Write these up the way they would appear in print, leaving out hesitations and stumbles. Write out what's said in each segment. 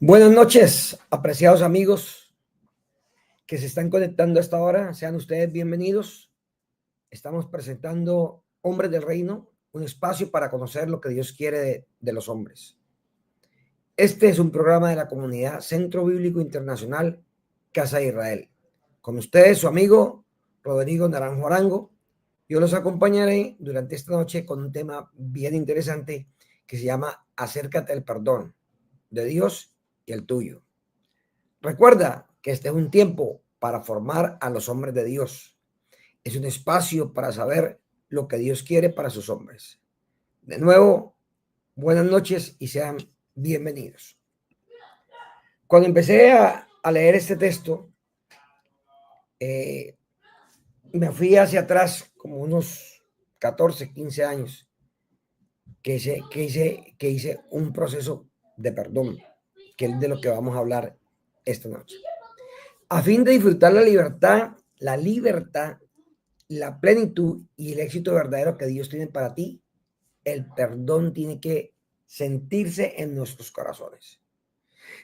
Buenas noches, apreciados amigos que se están conectando a esta hora. Sean ustedes bienvenidos. Estamos presentando Hombres del Reino, un espacio para conocer lo que Dios quiere de los hombres. Este es un programa de la comunidad Centro Bíblico Internacional Casa de Israel. Con ustedes, su amigo Rodrigo Naranjo Arango. Yo los acompañaré durante esta noche con un tema bien interesante que se llama Acércate al perdón de Dios y el tuyo. Recuerda que este es un tiempo para formar a los hombres de Dios. Es un espacio para saber lo que Dios quiere para sus hombres. De nuevo, buenas noches y sean bienvenidos. Cuando empecé a leer este texto, me fui hacia atrás como unos 14, 15 años que hice un proceso de perdón, que es de lo que vamos a hablar esta noche. A fin de disfrutar la libertad, la plenitud y el éxito verdadero que Dios tiene para ti, el perdón tiene que sentirse en nuestros corazones.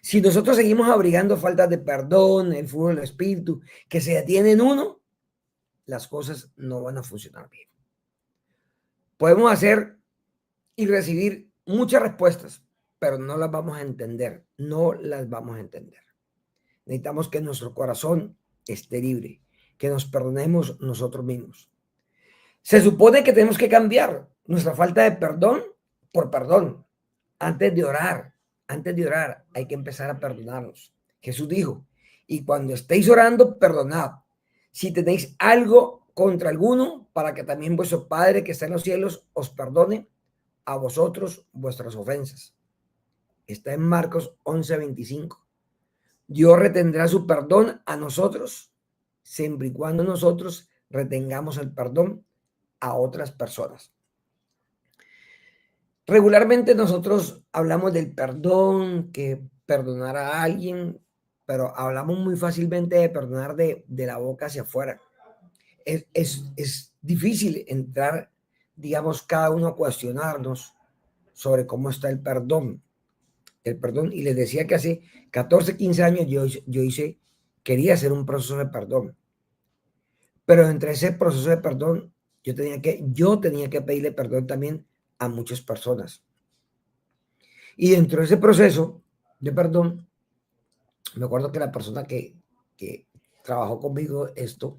Si nosotros seguimos abrigando faltas de perdón, el fuego del espíritu, que se detiene en uno, las cosas no van a funcionar bien. Podemos hacer y recibir muchas respuestas, pero no las vamos a entender, Necesitamos que nuestro corazón esté libre, que nos perdonemos nosotros mismos. Se supone que tenemos que cambiar nuestra falta de perdón por perdón. Antes de orar, hay que empezar a perdonarnos. Jesús dijo, y cuando estéis orando, perdonad. Si tenéis algo contra alguno, para que también vuestro Padre que está en los cielos os perdone a vosotros vuestras ofensas. Está en Marcos 11:25. Dios retendrá su perdón a nosotros, siempre y cuando nosotros retengamos el perdón a otras personas. Regularmente nosotros hablamos del perdón, que perdonar a alguien, pero hablamos muy fácilmente de perdonar de la boca hacia afuera. Es difícil entrar, digamos, cada uno a cuestionarnos sobre cómo está el perdón. Y les decía que hace 14, 15 años quería hacer un proceso de perdón. Pero entre ese proceso de perdón, yo tenía que pedirle perdón también a muchas personas. Y dentro de ese proceso de perdón, me acuerdo que la persona que trabajó conmigo esto,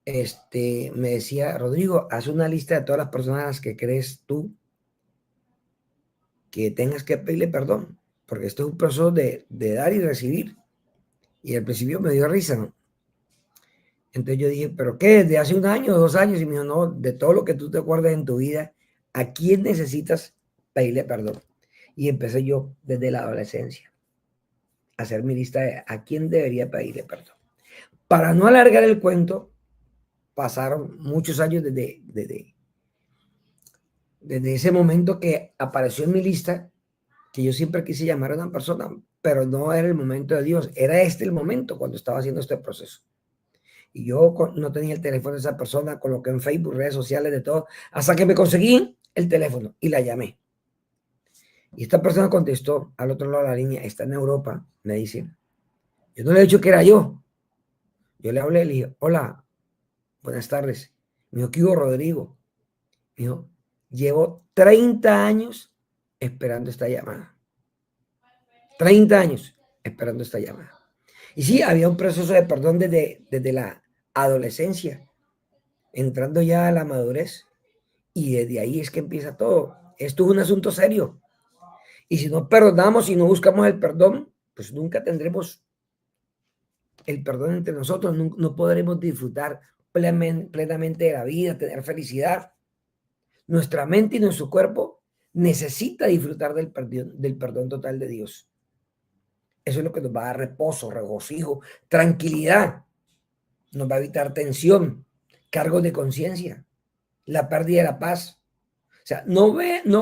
me decía, Rodrigo, haz una lista de todas las personas que crees tú que tengas que pedirle perdón, porque esto es un proceso de dar y recibir. Y al principio me dio risa, ¿no? Entonces yo dije, ¿pero qué? ¿De hace un año, 2 años? Y me dijo, no, de todo lo que tú te acuerdas en tu vida, ¿a quién necesitas pedirle perdón? Y empecé yo desde la adolescencia a hacer mi lista de a quién debería pedirle perdón. Para no alargar el cuento, pasaron muchos años desde ese momento que apareció en mi lista, que yo siempre quise llamar a una persona, pero no era el momento de Dios, era el momento cuando estaba haciendo este proceso. Y yo no tenía el teléfono de esa persona, coloqué en Facebook, redes sociales, de todo, hasta que me conseguí el teléfono y la llamé. Y esta persona contestó al otro lado de la línea, está en Europa, me dice. Yo no le he dicho que era yo. Yo le hablé, le dije, hola, buenas tardes. Me dijo, ¿qué hubo, Rodrigo? Me dijo, llevo 30 años esperando esta llamada. 30 años esperando esta llamada. Y sí, había un proceso de perdón desde la adolescencia, entrando ya a la madurez. Y desde ahí es que empieza todo. Esto es un asunto serio. Y si no perdonamos y no buscamos el perdón, pues nunca tendremos el perdón entre nosotros, no podremos disfrutar plenamente de la vida, tener felicidad. Nuestra mente y nuestro cuerpo necesita disfrutar del perdón total de Dios. Eso es lo que nos va a dar reposo, regocijo, tranquilidad. Nos va a evitar tensión, cargos de conciencia, la pérdida de la paz. O sea, no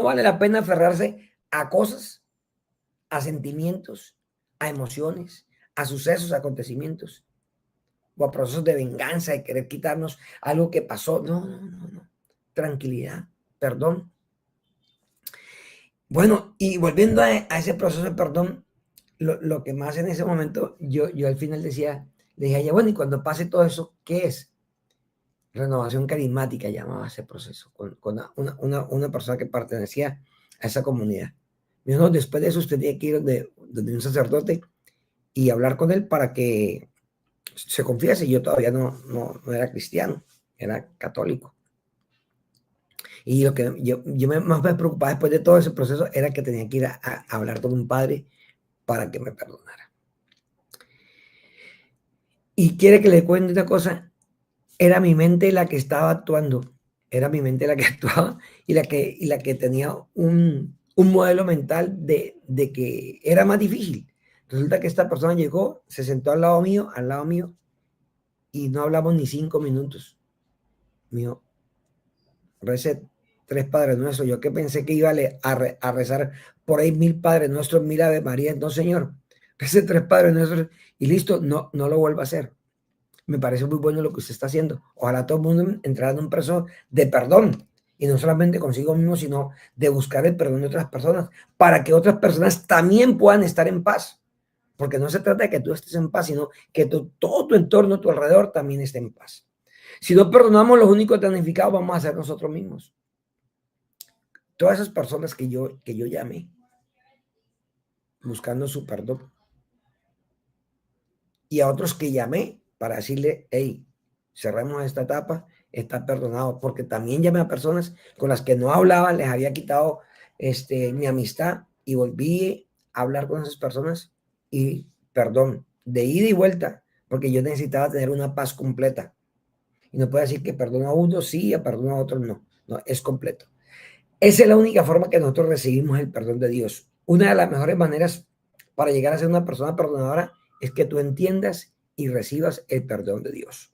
vale la pena aferrarse a cosas, a sentimientos, a emociones, a sucesos, a acontecimientos, o a procesos de venganza, de querer quitarnos algo que pasó. No. Tranquilidad, perdón. Bueno, y volviendo a ese proceso de perdón, lo que más en ese momento, yo al final decía, le dije a ella, bueno, y cuando pase todo eso, ¿qué es? Renovación carismática llamaba ese proceso, con una persona que pertenecía a esa comunidad. Me dijo, no, después de eso usted tiene que ir donde un sacerdote y hablar con él para que se confiese. Yo todavía no era cristiano, era católico. Y lo que más me preocupaba después de todo ese proceso era que tenía que ir a hablar con un padre para que me perdonara. Y quiere que le cuente una cosa, era mi mente la que estaba actuando, era mi mente la que actuaba y la que tenía un modelo mental de que era más difícil. Resulta que esta persona llegó, se sentó al lado mío, y no hablamos ni 5 minutos. Mío, recé 3 Padres Nuestros. Yo que pensé que iba a rezar por ahí 1000 Padres Nuestros, 1000 Ave María. No, señor, recé 3 Padres Nuestros y listo, no lo vuelvo a hacer. Me parece muy bueno lo que usted está haciendo. Ojalá todo el mundo entrara en un proceso de perdón, y no solamente consigo mismo, sino de buscar el perdón de otras personas, para que otras personas también puedan estar en paz. Porque no se trata de que tú estés en paz, sino que todo tu entorno, tu alrededor también esté en paz. Si no perdonamos, los únicos damnificados vamos a ser nosotros mismos. Todas esas personas que yo llamé buscando su perdón, y a otros que llamé para decirle, hey, cerremos esta etapa, está perdonado, porque también llamé a personas con las que no hablaba, les había quitado mi amistad, y volví a hablar con esas personas y perdón, de ida y vuelta, porque yo necesitaba tener una paz completa. Y no puedo decir que perdono a uno sí, a perdono a otro no, es completo. Esa es la única forma que nosotros recibimos el perdón de Dios. Una de las mejores maneras para llegar a ser una persona perdonadora es que tú entiendas y recibas el perdón de Dios.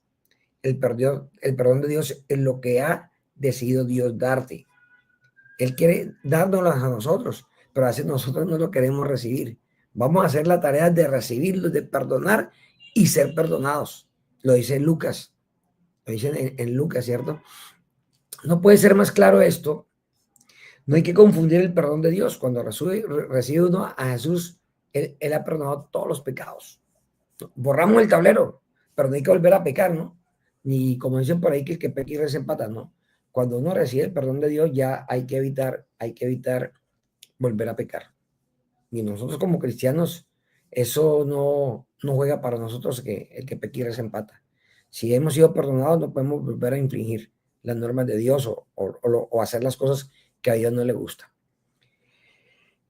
El perdón de Dios es lo que ha decidido Dios darte. Él quiere dárnoslo a nosotros, pero a veces nosotros no lo queremos recibir. Vamos a hacer la tarea de recibirlo, de perdonar y ser perdonados. Lo dice Lucas, lo dice en Lucas, ¿cierto? No puede ser más claro esto. No hay que confundir el perdón de Dios. Cuando recibe uno a Jesús, él ha perdonado todos los pecados. Borramos el tablero, pero no hay que volver a pecar, ¿no? Ni como dicen por ahí, que el que peca y reza empata, ¿no? Cuando uno recibe el perdón de Dios, ya hay que evitar volver a pecar. Y nosotros como cristianos, eso no juega para nosotros, que el que peca y reza empata. Si hemos sido perdonados, no podemos volver a infringir las normas de Dios o hacer las cosas que a Dios no le gusta.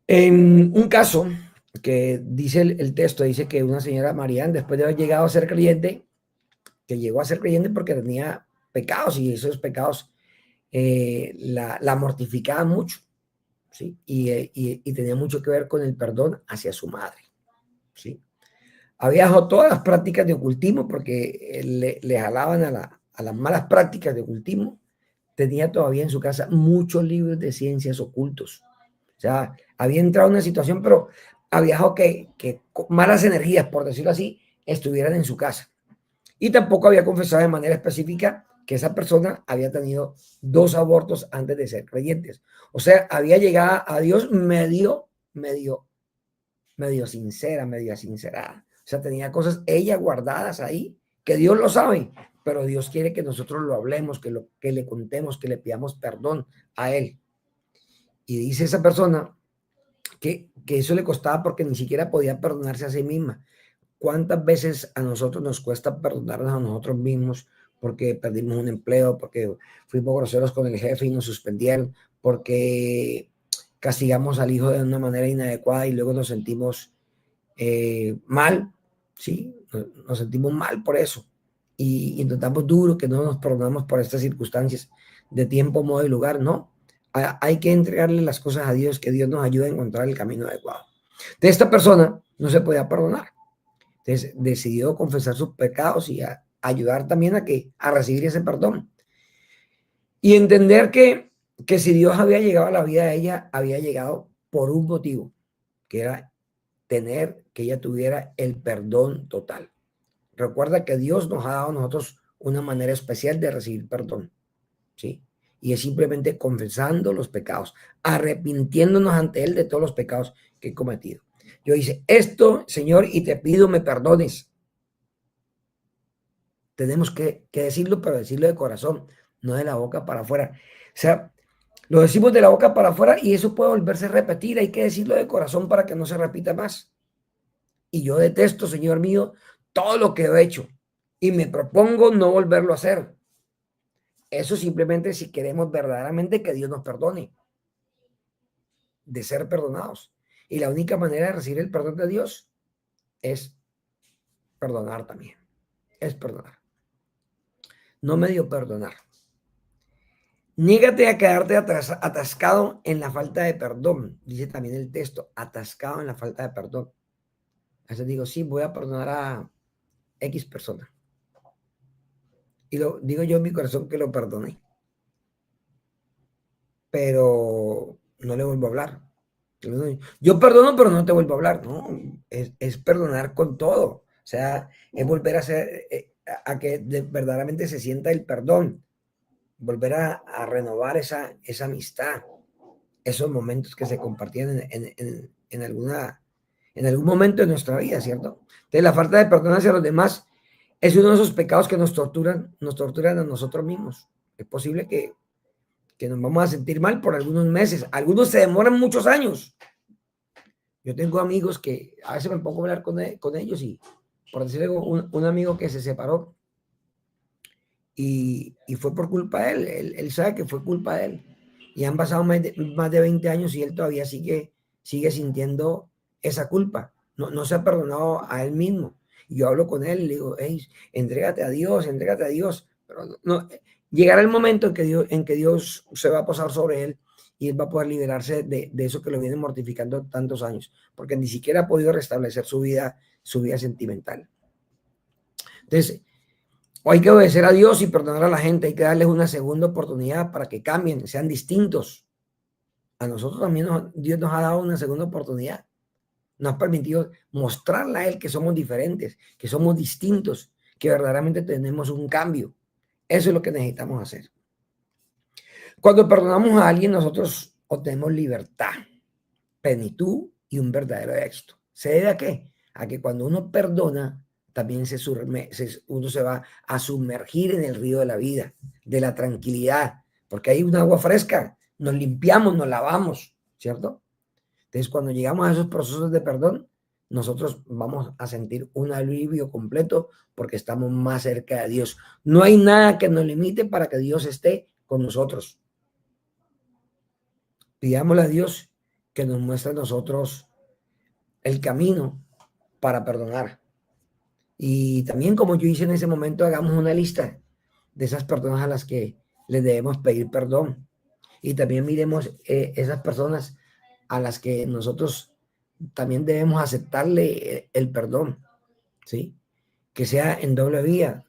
En un caso que dice el texto, dice que una señora Marián, después de haber llegado a ser creyente, que llegó a ser creyente porque tenía pecados, y esos pecados la mortificaban mucho, ¿sí? Y tenía mucho que ver con el perdón hacia su madre, ¿sí? Había dejado todas las prácticas de ocultismo porque le jalaban a las malas prácticas de ocultismo. Tenía todavía en su casa muchos libros de ciencias ocultos. O sea, había entrado en una situación, pero había dejado que malas energías, por decirlo así, estuvieran en su casa. Y tampoco había confesado de manera específica que esa persona había tenido 2 abortos antes de ser creyentes. O sea, había llegado a Dios medio sincera, medio sincerada. O sea, tenía cosas ella guardadas ahí, que Dios lo sabe, pero Dios quiere que nosotros lo hablemos, que le contemos, que le pidamos perdón a Él. Y dice esa persona que eso le costaba porque ni siquiera podía perdonarse a sí misma. ¿Cuántas veces a nosotros nos cuesta perdonarnos a nosotros mismos porque perdimos un empleo, porque fuimos groseros con el jefe y nos suspendieron, porque castigamos al hijo de una manera inadecuada y luego nos sentimos mal, ¿sí? Nos sentimos mal por eso, y intentamos duro que no nos perdonamos por estas circunstancias de tiempo, modo y lugar? No, hay que entregarle las cosas a Dios, que Dios nos ayude a encontrar el camino adecuado. De esta persona no se podía perdonar, entonces decidió confesar sus pecados y ayudar también a recibir ese perdón, y entender que si Dios había llegado a la vida de ella, había llegado por un motivo, que era que ella tuviera el perdón total. Recuerda que Dios nos ha dado a nosotros una manera especial de recibir perdón, ¿sí? Y es simplemente confesando los pecados, arrepintiéndonos ante Él de todos los pecados que he cometido. Yo hice esto, Señor, y te pido me perdones. Tenemos que decirlo, pero decirlo de corazón, no de la boca para afuera. O sea, lo decimos de la boca para afuera y eso puede volverse a repetir. Hay que decirlo de corazón para que no se repita más. Y yo detesto, Señor mío, todo lo que he hecho y me propongo no volverlo a hacer. Eso simplemente si queremos verdaderamente que Dios nos perdone, de ser perdonados. Y la única manera de recibir el perdón de Dios es perdonar también. Es perdonar. No medio perdonar. Niégate a quedarte atascado en la falta de perdón. Dice también el texto, atascado en la falta de perdón. A veces digo, sí, voy a perdonar a X persona. Y lo digo yo en mi corazón que lo perdoné. Pero no le vuelvo a hablar. Yo perdono, pero no te vuelvo a hablar. No, es perdonar con todo. O sea, es volver a hacer, a que verdaderamente se sienta el perdón. Volver a renovar esa amistad. Esos momentos que se compartían en algún momento de nuestra vida, ¿cierto? Entonces, la falta de perdón hacia los demás es uno de esos pecados que nos torturan a nosotros mismos. Es posible que nos vamos a sentir mal por algunos meses. Algunos se demoran muchos años. Yo tengo amigos que a veces me pongo a hablar con ellos y, por decirle, un amigo que se separó y fue por culpa de él. Él sabe que fue culpa de él. Y han pasado más de 20 años y él todavía sigue sintiendo esa culpa. No se ha perdonado a él mismo. Y yo hablo con él y le digo, hey, entrégate a Dios. Pero llegará el momento en que Dios se va a posar sobre él y él va a poder liberarse de eso que lo viene mortificando tantos años, porque ni siquiera ha podido restablecer su vida sentimental. Entonces, hay que obedecer a Dios y perdonar a la gente, hay que darles una segunda oportunidad para que cambien, sean distintos. A nosotros también Dios nos ha dado una segunda oportunidad. Nos ha permitido mostrarle a Él que somos diferentes, que somos distintos, que verdaderamente tenemos un cambio. Eso es lo que necesitamos hacer. Cuando perdonamos a alguien, nosotros obtenemos libertad, plenitud y un verdadero éxito. ¿Se debe a qué? A que cuando uno perdona, también uno se va a sumergir en el río de la vida, de la tranquilidad, porque hay un agua fresca, nos limpiamos, nos lavamos, ¿cierto? Entonces, cuando llegamos a esos procesos de perdón, nosotros vamos a sentir un alivio completo porque estamos más cerca de Dios. No hay nada que nos limite para que Dios esté con nosotros. Pidámosle a Dios que nos muestre a nosotros el camino para perdonar. Y también, como yo hice en ese momento, hagamos una lista de esas personas a las que les debemos pedir perdón. Y también miremos esas personas a las que nosotros también debemos aceptarle el perdón, ¿sí? Que sea en doble vía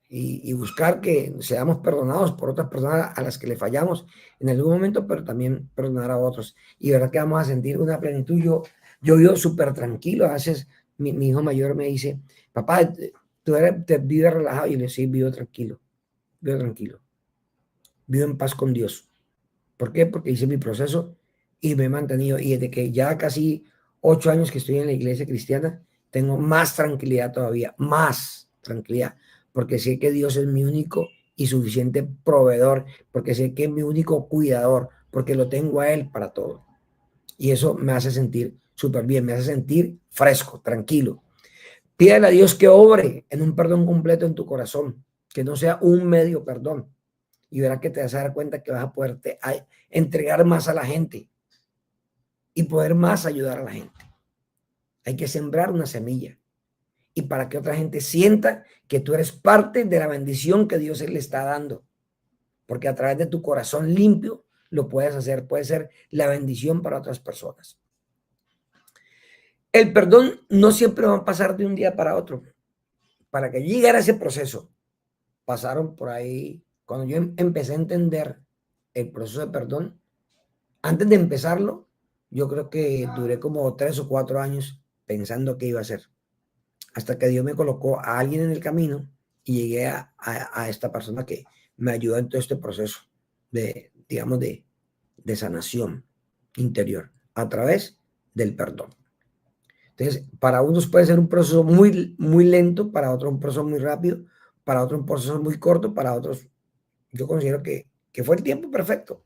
y buscar que seamos perdonados por otras personas a las que le fallamos en algún momento, pero también perdonar a otros. Y verdad que vamos a sentir una plenitud. Yo vivo súper tranquilo. A veces mi hijo mayor me dice, papá, tú te vives relajado. Y yo le digo, sí, vivo tranquilo, vivo en paz con Dios. ¿Por qué? Porque hice mi proceso y me he mantenido. Y desde que ya casi 8 años que estoy en la iglesia cristiana, tengo más tranquilidad todavía, más tranquilidad, porque sé que Dios es mi único y suficiente proveedor, porque sé que es mi único cuidador, porque lo tengo a Él para todo. Y eso me hace sentir súper bien, me hace sentir fresco, tranquilo. Pídele a Dios que obre en un perdón completo en tu corazón, que no sea un medio perdón. Y verás que te vas a dar cuenta que vas a poder entregar más a la gente y poder más ayudar a la gente. Hay que sembrar una semilla y para que otra gente sienta que tú eres parte de la bendición que Dios le está dando. Porque a través de tu corazón limpio lo puedes hacer, puede ser la bendición para otras personas. El perdón no siempre va a pasar de un día para otro. Para que llegara ese proceso, pasaron por ahí, cuando yo empecé a entender el proceso de perdón, antes de empezarlo, yo creo que duré como 3 o 4 años pensando qué iba a hacer. Hasta que Dios me colocó a alguien en el camino y llegué a esta persona que me ayudó en todo este proceso digamos, de sanación interior a través del perdón. Entonces, para unos puede ser un proceso muy, muy lento, para otros un proceso muy rápido, para otros un proceso muy corto, para otros yo considero que fue el tiempo perfecto.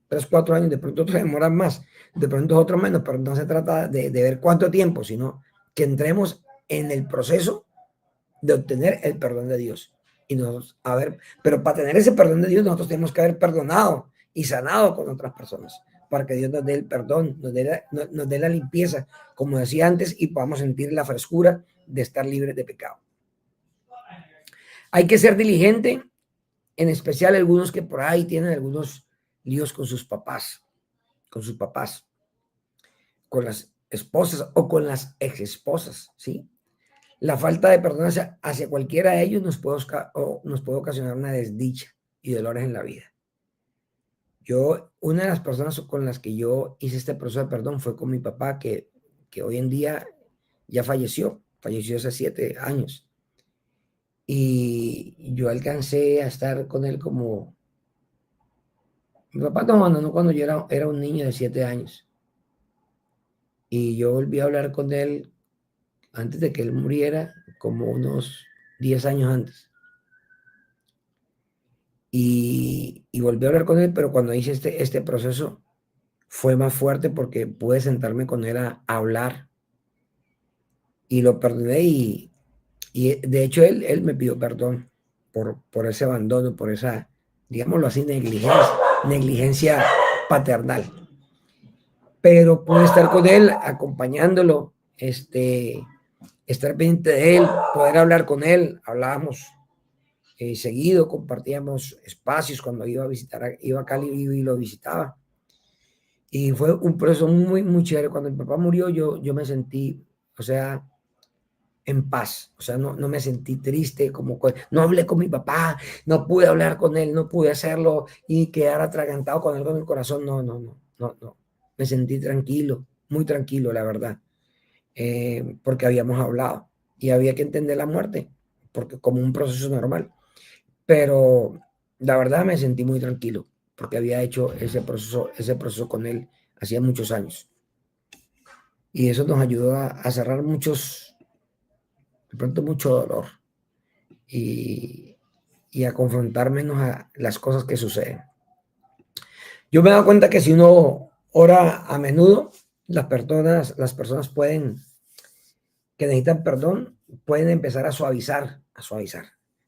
3, 4 años, de pronto otros demoran más, de pronto otros menos, pero no se trata de ver cuánto tiempo, sino que entremos en el proceso de obtener el perdón de Dios. Y nos, a ver, pero para tener ese perdón de Dios, nosotros tenemos que haber perdonado y sanado con otras personas, para que Dios nos dé el perdón, nos dé la limpieza, como decía antes, y podamos sentir la frescura de estar libres de pecado. Hay que ser diligente, en especial algunos que por ahí tienen algunos líos con sus papás, con las esposas o con las ex esposas, ¿sí? La falta de perdón hacia cualquiera de ellos nos puede ocasionar una desdicha y dolores en la vida. Una de las personas con las que yo hice este proceso de perdón fue con mi papá, que hoy en día ya falleció hace 7 años. Y yo alcancé a estar con él como... Mi papá nos abandonó cuando yo era un niño de 7 años. Y yo volví a hablar con él antes de que él muriera, como unos 10 años antes. Y volví a hablar con él, pero cuando hice este proceso fue más fuerte porque pude sentarme con él a hablar y lo perdoné y de hecho él me pidió perdón por ese abandono, por esa, digámoslo así, negligencia paternal. Pero pude estar con él, acompañándolo, estar pendiente de él, poder hablar con él, hablábamos seguido, compartíamos espacios cuando iba a Cali y lo visitaba. Y fue un proceso muy, muy chévere. Cuando mi papá murió, yo me sentí, o sea, en paz. O sea, no me sentí triste, no hablé con mi papá, no pude hablar con él, no pude hacerlo y quedar atragantado con algo en el corazón. No. Me sentí tranquilo, muy tranquilo, la verdad, porque habíamos hablado y había que entender la muerte, porque como un proceso normal. Pero la verdad me sentí muy tranquilo porque había hecho ese proceso con él hacía muchos años. Y eso nos ayudó a cerrar de pronto mucho dolor y, y a confrontar menos a las cosas que suceden. Yo me he dado cuenta que si uno ora a menudo, las personas que necesitan perdón, pueden empezar a suavizar.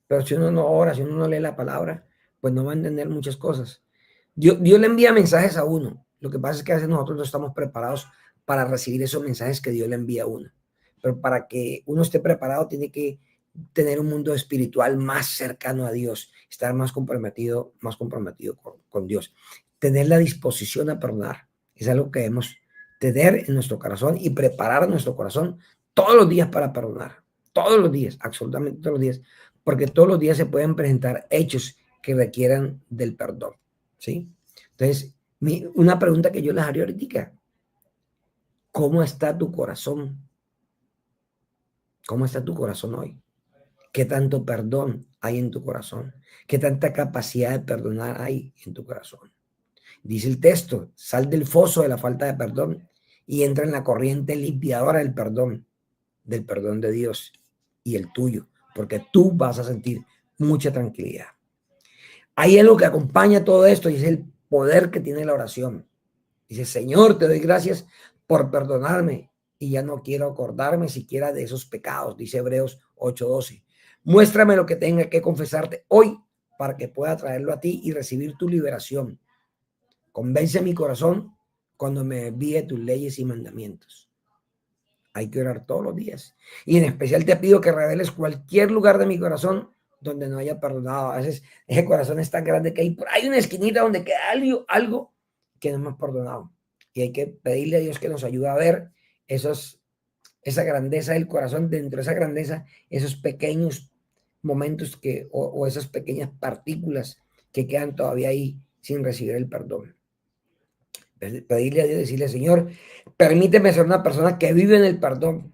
Pero si uno no ora, si uno no lee la palabra, pues no va a entender muchas cosas. Dios le envía mensajes a uno. Lo que pasa es que a veces nosotros no estamos preparados para recibir esos mensajes que Dios le envía a uno. Pero para que uno esté preparado, tiene que tener un mundo espiritual más cercano a Dios, estar más comprometido con Dios, tener la disposición a perdonar. Es algo que debemos tener en nuestro corazón y preparar nuestro corazón todos los días para perdonar. Todos los días, absolutamente todos los días, porque todos los días se pueden presentar hechos que requieran del perdón, ¿sí? Entonces, una pregunta que yo les haría ahorita: ¿cómo está tu corazón? ¿Cómo está tu corazón hoy? ¿Qué tanto perdón hay en tu corazón? ¿Qué tanta capacidad de perdonar hay en tu corazón? Dice el texto: sal del foso de la falta de perdón y entra en la corriente limpiadora del perdón de Dios y el tuyo, porque tú vas a sentir mucha tranquilidad. Hay algo que acompaña todo esto y es el poder que tiene la oración. Dice: Señor, te doy gracias por perdonarme y ya no quiero acordarme siquiera de esos pecados. Dice Hebreos 8:12. Muéstrame lo que tenga que confesarte hoy para que pueda traerlo a ti y recibir tu liberación. Convence mi corazón cuando me envíe tus leyes y mandamientos. Hay que orar todos los días. Y en especial te pido que reveles cualquier lugar de mi corazón donde no haya perdonado. A veces ese corazón es tan grande que hay una esquinita donde queda algo que no hemos perdonado. Y hay que pedirle a Dios que nos ayude a ver esa grandeza del corazón, dentro de esa grandeza, esos pequeños momentos o esas pequeñas partículas que quedan todavía ahí sin recibir el perdón. Pedirle a Dios, decirle: Señor, permíteme ser una persona que vive en el perdón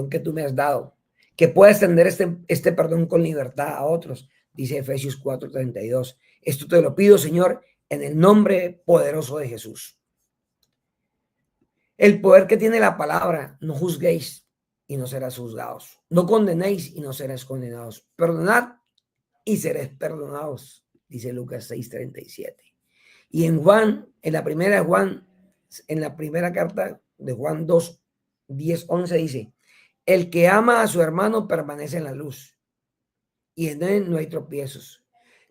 que tú me has dado, que pueda extender este perdón con libertad a otros, dice Efesios 4:32. Esto te lo pido, Señor, en el nombre poderoso de Jesús. El poder que tiene la palabra: no juzguéis y no serás juzgados, no condenéis y no serás condenados, perdonad y seréis perdonados, dice Lucas 6:37. Y en Juan, en la primera carta de Juan 2:10-11 dice: el que ama a su hermano permanece en la luz, y en él no hay tropiezos.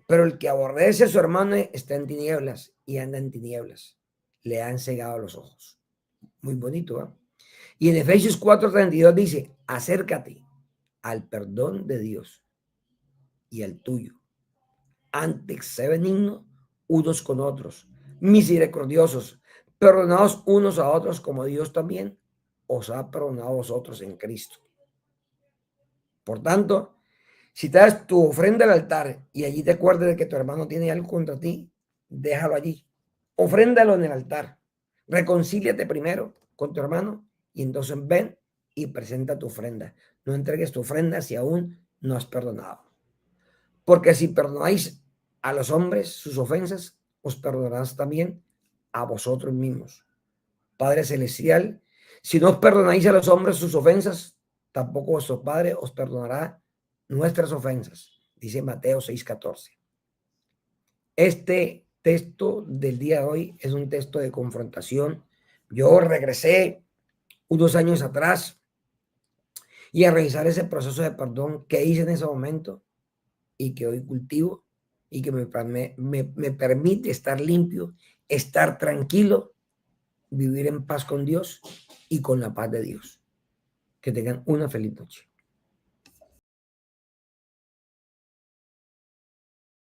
Pero el que aborrece a su hermano está en tinieblas y anda en tinieblas. Le han cegado los ojos. Muy bonito, ¿eh? Y en Efesios 4:32 dice: acércate al perdón de Dios y al tuyo. Antes sé benigno unos con otros, misericordiosos, perdonados unos a otros como Dios también os ha perdonado a vosotros en Cristo. Por tanto, si te das tu ofrenda al altar y allí te acuerdas de que tu hermano tiene algo contra ti, déjalo allí. Ofréndalo en el altar. Reconcíliate primero con tu hermano y entonces ven y presenta tu ofrenda. No entregues tu ofrenda si aún no has perdonado. Porque si perdonáis a los hombres sus ofensas, os perdonarás también a vosotros mismos. Padre Celestial, si no os perdonáis a los hombres sus ofensas, tampoco vuestro Padre os perdonará nuestras ofensas, dice Mateo 6:14. Este texto del día de hoy es un texto de confrontación. Yo regresé unos años atrás y a revisar ese proceso de perdón que hice en ese momento y que hoy cultivo y que me permite estar limpio, estar tranquilo, vivir en paz con Dios y con la paz de Dios. Que tengan una feliz noche.